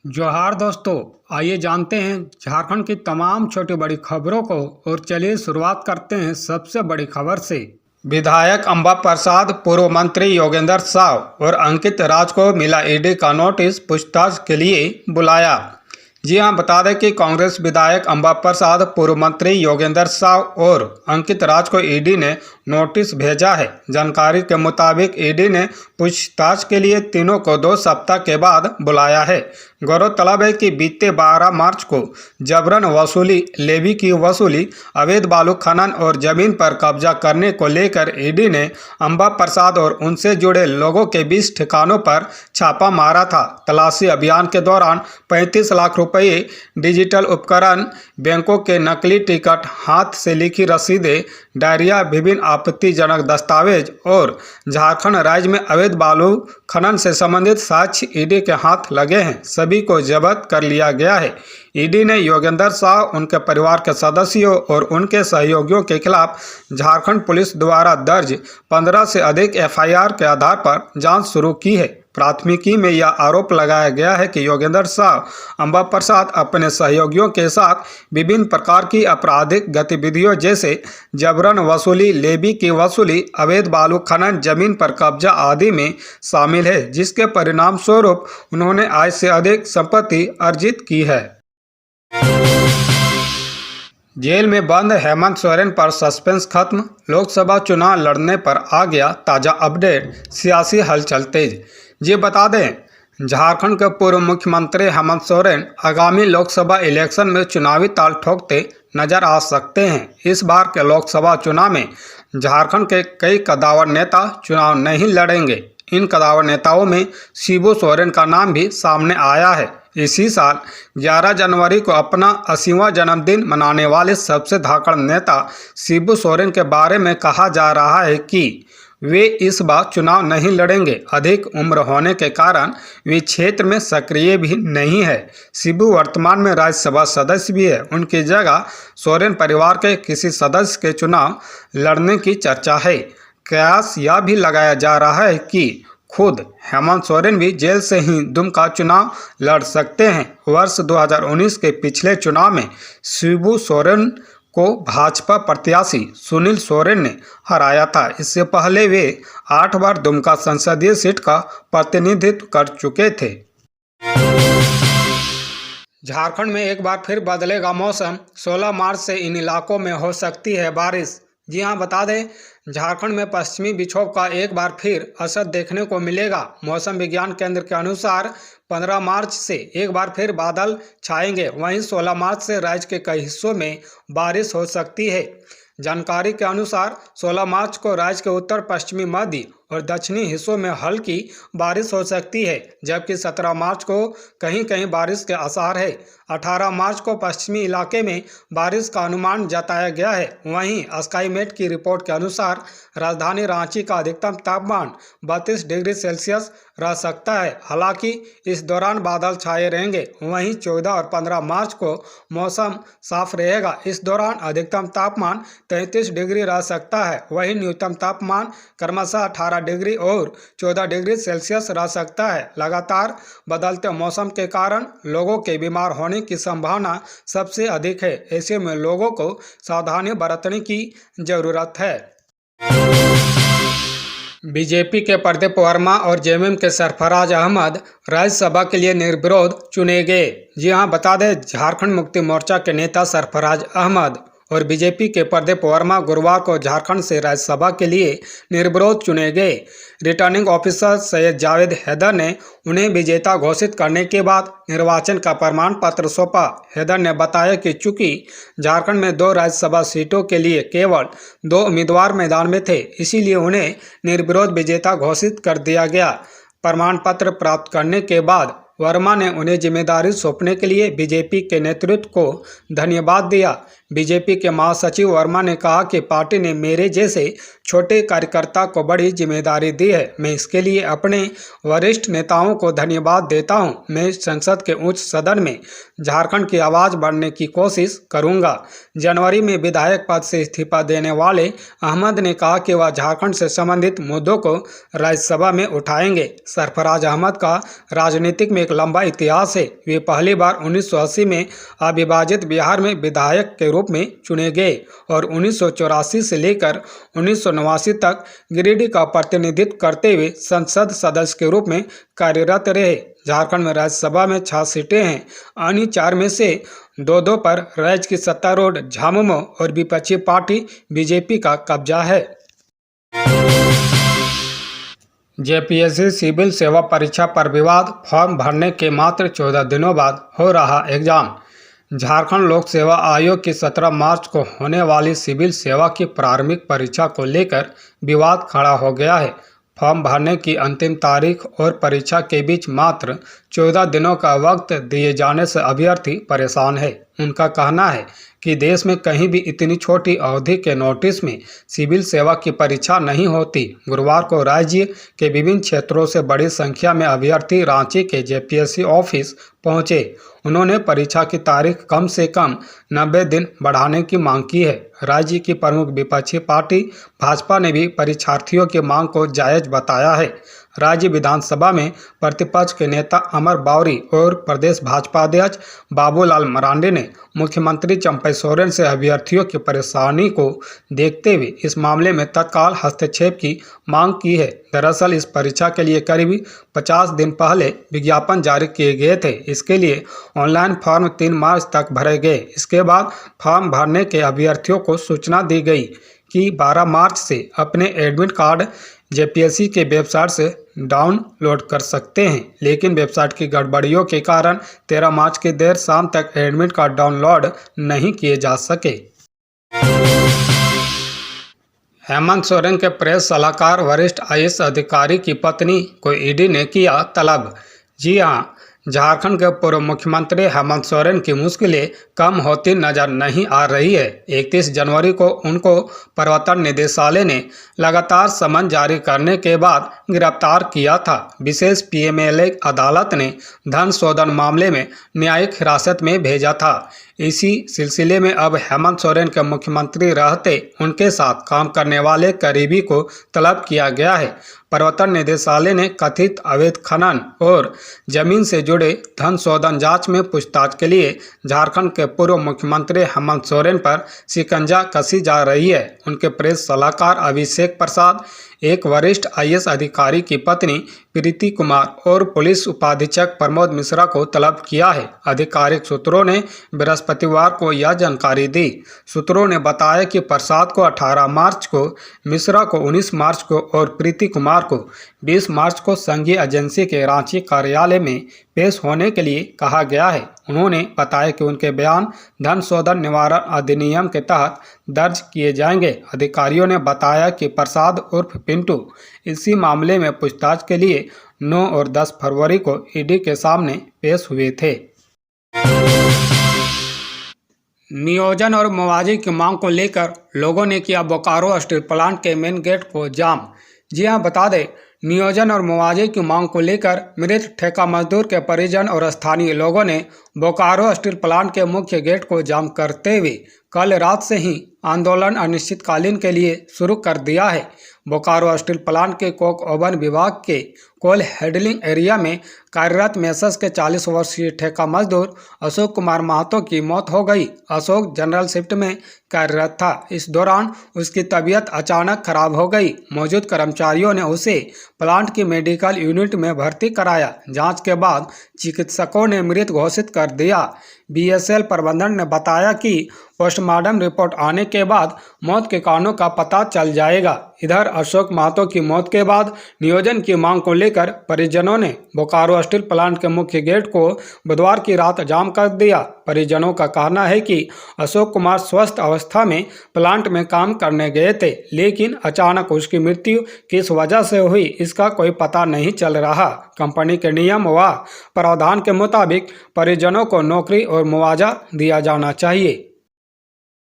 जोहार दोस्तों, आइए जानते हैं झारखंड की तमाम छोटी बड़ी खबरों को। और चलिए शुरुआत करते हैं सबसे बड़ी खबर से। विधायक अंबा प्रसाद, पूर्व मंत्री योगेंद्र साव और अंकित राज को मिला ईडी का नोटिस, पूछताछ के लिए बुलाया। जी हां, बता दें कि कांग्रेस विधायक अंबा प्रसाद, पूर्व मंत्री योगेंद्र साव और अंकित राज को ईडी ने नोटिस भेजा है। जानकारी के मुताबिक ईडी ने पूछताछ के लिए तीनों को 2 सप्ताह के बाद बुलाया है। गौरतलब है कि बीते 12 मार्च को जबरन वसूली, लेवी की वसूली, अवैध बालू खनन और जमीन पर कब्जा करने को लेकर ईडी ने अंबा प्रसाद और उनसे जुड़े लोगों के 20 ठिकानों पर छापा मारा था। तलाशी अभियान के दौरान 35 लाख रुपये, डिजिटल उपकरण, बैंकों के नकली टिकट, हाथ से लिखी रसीदें, डायरिया, विभिन्न आपत्तिजनक दस्तावेज और झारखंड राज्य में अवैध बालू खनन से संबंधित साक्ष्य ईडी के हाथ लगे हैं। सभी को जब्त कर लिया गया है। ईडी ने योगेंद्र साव, उनके परिवार के सदस्यों और उनके सहयोगियों के खिलाफ झारखंड पुलिस द्वारा दर्ज 15 से अधिक एफआईआर के आधार पर जांच शुरू की है। प्राथमिकी में यह आरोप लगाया गया है कि योगेंद्र साव, अंबा प्रसाद अपने सहयोगियों के साथ विभिन्न प्रकार की आपराधिक गतिविधियों जैसे जबरन वसूली, लेवी की वसूली, अवैध बालू खनन, जमीन पर कब्जा आदि में शामिल है, जिसके परिणाम स्वरूप उन्होंने आय से अधिक संपत्ति अर्जित की है। जेल में बंद हेमंत सोरेन पर सस्पेंस खत्म, लोकसभा चुनाव लड़ने पर आ गया ताज़ा अपडेट, सियासी हलचल तेज। ये बता दें, झारखंड के पूर्व मुख्यमंत्री हेमंत सोरेन आगामी लोकसभा इलेक्शन में चुनावी ताल ठोकते नजर आ सकते हैं। इस बार के लोकसभा चुनाव में झारखंड के कई कद्दावर नेता चुनाव नहीं लड़ेंगे। इन कद्दावर नेताओं में शिबू सोरेन का नाम भी सामने आया है। इसी साल 11 जनवरी को अपना 80वां जन्मदिन मनाने वाले सबसे धाकड़ नेता शिबू सोरेन के बारे में कहा जा रहा है कि वे इस बार चुनाव नहीं लड़ेंगे। अधिक उम्र होने के कारण वे क्षेत्र में सक्रिय भी नहीं है। शिबू वर्तमान में राज्यसभा सदस्य भी है। उनकी जगह सोरेन परिवार के किसी सदस्य के चुनाव लड़ने की चर्चा है। कयास यह भी लगाया जा रहा है कि खुद हेमंत सोरेन भी जेल से ही दुमका चुनाव लड़ सकते हैं। वर्ष 2019 के पिछले चुनाव में शिबू सोरेन को भाजपा प्रत्याशी सुनील सोरेन ने हराया था। इससे पहले वे 8 बार दुमका संसदीय सीट का प्रतिनिधित्व कर चुके थे। झारखंड में एक बार फिर बदलेगा मौसम, 16 मार्च से इन इलाकों में हो सकती है बारिश। जी हां, बता दें, झारखंड में पश्चिमी विक्षोभ का एक बार फिर असर देखने को मिलेगा। मौसम विज्ञान केंद्र के अनुसार 15 मार्च से एक बार फिर बादल छाएंगे। वहीं 16 मार्च से राज्य के कई हिस्सों में बारिश हो सकती है। जानकारी के अनुसार 16 मार्च को राज्य के उत्तर पश्चिमी, मध्य और दक्षिणी हिस्सों में हल्की बारिश हो सकती है, जबकि 17 मार्च को कहीं कहीं बारिश के आसार है। 18 मार्च को पश्चिमी इलाके में बारिश का अनुमान जताया गया है। वहीं स्काईमेट की रिपोर्ट के अनुसार राजधानी रांची का अधिकतम तापमान 32 डिग्री सेल्सियस रह सकता है। हालांकि इस दौरान बादल छाए रहेंगे। वहीं 14 और 15 मार्च को मौसम साफ रहेगा। इस दौरान अधिकतम तापमान 33 डिग्री रह सकता है। वहीं न्यूनतम तापमान क्रमशः 18 डिग्री और 14 डिग्री सेल्सियस रह सकता है। लगातार बदलते मौसम के कारण लोगों के बीमार होने की संभावना सबसे अधिक है। ऐसे में लोगों को सावधानी बरतने की जरूरत है। बीजेपी के प्रदीप वर्मा और जेएमएम के सरफराज अहमद राज्यसभा के लिए निर्विरोध चुने गए। जी हां, बता दें, झारखंड मुक्ति मोर्चा के नेता सरफराज अहमद और बीजेपी के प्रदीप वर्मा गुरुवार को झारखंड से राज्यसभा के लिए निर्विरोध चुने गए। रिटर्निंग ऑफिसर सैयद जावेद हैदर ने उन्हें विजेता घोषित करने के बाद निर्वाचन का प्रमाण पत्र सौंपा। हैदर ने बताया कि चूंकि झारखंड में 2 राज्यसभा सीटों के लिए केवल 2 उम्मीदवार मैदान में थे, इसीलिए उन्हें निर्विरोध विजेता घोषित कर दिया गया। प्रमाण पत्र प्राप्त करने के बाद वर्मा ने उन्हें जिम्मेदारी सौंपने के लिए बीजेपी के नेतृत्व को धन्यवाद दिया। बीजेपी के महासचिव वर्मा ने कहा कि पार्टी ने मेरे जैसे छोटे कार्यकर्ता को बड़ी जिम्मेदारी दी है। मैं इसके लिए अपने वरिष्ठ नेताओं को धन्यवाद देता हूं। मैं संसद के उच्च सदन में झारखंड की आवाज़ बढ़ने की कोशिश करूंगा। जनवरी में विधायक पद से इस्तीफा देने वाले अहमद ने कहा कि वह झारखंड से संबंधित मुद्दों को राज्यसभा में उठाएंगे। सरफराज अहमद का राजनीतिक में एक लंबा इतिहास है। वे पहली बार 1980 में अविभाजित बिहार में विधायक के रूप में चुने गए और 1984 से लेकर 1989 तक गिरिडीह का प्रतिनिधित्व करते हुए संसद सदस्य के रूप में कार्यरत रहे। झारखंड में राज्यसभा में 6 सीटें हैं। अन्य 4 में से 2 पर राज्य की सत्तारूढ़ झामुमो और विपक्षी पार्टी बीजेपी का कब्जा है। जेपीएससी सिविल सेवा परीक्षा पर विवाद, फॉर्म भरने के मात्र 14 दिनों बाद हो रहा एग्जाम। झारखंड लोक सेवा आयोग की 17 मार्च को होने वाली सिविल सेवा की प्रारंभिक परीक्षा को लेकर विवाद खड़ा हो गया है। फॉर्म भरने की अंतिम तारीख और परीक्षा के बीच मात्र 14 दिनों का वक्त दिए जाने से अभ्यर्थी परेशान है। उनका कहना है कि देश में कहीं भी इतनी छोटी अवधि के नोटिस में सिविल सेवा की परीक्षा नहीं होती। गुरुवार को राज्य के विभिन्न क्षेत्रों से बड़ी संख्या में अभ्यर्थी रांची के जेपीएससी ऑफिस पहुंचे। उन्होंने परीक्षा की तारीख कम से कम 90 दिन बढ़ाने की मांग की है। राज्य की प्रमुख विपक्षी पार्टी भाजपा ने भी परीक्षार्थियों की मांग को जायज बताया है। राज्य विधानसभा में प्रतिपक्ष के नेता अमर बावरी और प्रदेश भाजपा अध्यक्ष बाबूलाल मरांडी ने मुख्यमंत्री चंपई सोरेन से अभ्यर्थियों की परेशानी को देखते हुए इस मामले में तत्काल हस्तक्षेप की मांग की है। दरअसल इस परीक्षा के लिए करीब 50 दिन पहले विज्ञापन जारी किए गए थे। इसके लिए ऑनलाइन फॉर्म 3 मार्च तक भरे गए। इसके बाद फॉर्म भरने के अभ्यर्थियों को सूचना दी गई कि 12 मार्च से अपने एडमिट कार्ड जेपीएससी के वेबसाइट से डाउनलोड कर सकते हैं, लेकिन वेबसाइट की गड़बड़ियों के कारण 13 मार्च की देर शाम तक एडमिट कार्ड डाउनलोड नहीं किए जा सके। हेमंत सोरेन के प्रेस सलाहकार वरिष्ठ आईएएस अधिकारी की पत्नी को ईडी ने किया तलब। जी हां, झारखंड के पूर्व मुख्यमंत्री हेमंत सोरेन की मुश्किलें कम होती नजर नहीं आ रही है। 31 जनवरी को उनको प्रवर्तन निदेशालय ने लगातार समन जारी करने के बाद गिरफ्तार किया था। विशेष पीएमएलए अदालत ने धन शोधन मामले में न्यायिक हिरासत में भेजा था। इसी सिलसिले में अब हेमंत सोरेन के मुख्यमंत्री रहते उनके साथ काम करने वाले करीबी को तलब किया गया है। प्रवर्तन निदेशालय ने कथित अवैध खनन और जमीन से जुड़े धन शोधन जांच में पूछताछ के लिए झारखंड के पूर्व मुख्यमंत्री हेमंत सोरेन पर शिकंजा कसी जा रही है। उनके प्रेस सलाहकार अभिषेक प्रसाद, एक वरिष्ठ आईएएस अधिकारी की पत्नी प्रीति कुमार और पुलिस उपाधीक्षक प्रमोद मिश्रा को तलब किया है। आधिकारिक सूत्रों ने बृहस्पतिवार को यह जानकारी दी। सूत्रों ने बताया कि प्रसाद को 18 मार्च को, मिश्रा को 19 मार्च को और प्रीति कुमार को 20 मार्च को संघीय एजेंसी के रांची कार्यालय में पेश होने के लिए कहा गया है। उन्होंने बताया कि उनके बयान धन शोधन निवारण अधिनियम के तहत दर्ज किए जाएंगे। अधिकारियों ने बताया कि प्रसाद उर्फ पिंटू इसी मामले में पूछताछ के लिए 9 और 10 फरवरी को ईडी के सामने पेश हुए थे। नियोजन और मुआवजे की मांग को लेकर लोगों ने किया बोकारो स्टील प्लांट के मेन गेट को जाम। जी हां, बता दें, नियोजन और मुआवजे की मांग को लेकर मृत ठेका मजदूर के परिजन और स्थानीय लोगों ने बोकारो स्टील प्लांट के मुख्य गेट को जाम करते हुए कल रात से ही आंदोलन अनिश्चितकालीन के लिए शुरू कर दिया है। बोकारो स्टील प्लांट के कोक ओवन विभाग के कोल हैंडलिंग एरिया में कार्यरत मेसस के 40 वर्षीय ठेका मजदूर अशोक कुमार महतो की मौत हो गई। अशोक जनरल शिफ्ट में कार्यरत था। इस दौरान उसकी तबीयत अचानक खराब हो गई। मौजूद कर्मचारियों ने उसे प्लांट की मेडिकल यूनिट में भर्ती कराया। जांच के बाद चिकित्सकों ने मृत घोषित कर दिया। बीएसएल प्रबंधन ने बताया कि पोस्टमार्टम रिपोर्ट आने के बाद मौत के कारणों का पता चल जाएगा। इधर अशोक महतो की मौत के बाद नियोजन की मांग को लेकर परिजनों ने बोकारो स्टील प्लांट के मुख्य गेट को बुधवार की रात जाम कर दिया। परिजनों का कहना है कि अशोक कुमार स्वस्थ अवस्था में प्लांट में काम करने गए थे, लेकिन अचानक उसकी मृत्यु किस वजह से हुई इसका कोई पता नहीं चल रहा। कंपनी के नियम व प्रावधान के मुताबिक परिजनों को नौकरी और मुआवजा दिया जाना चाहिए।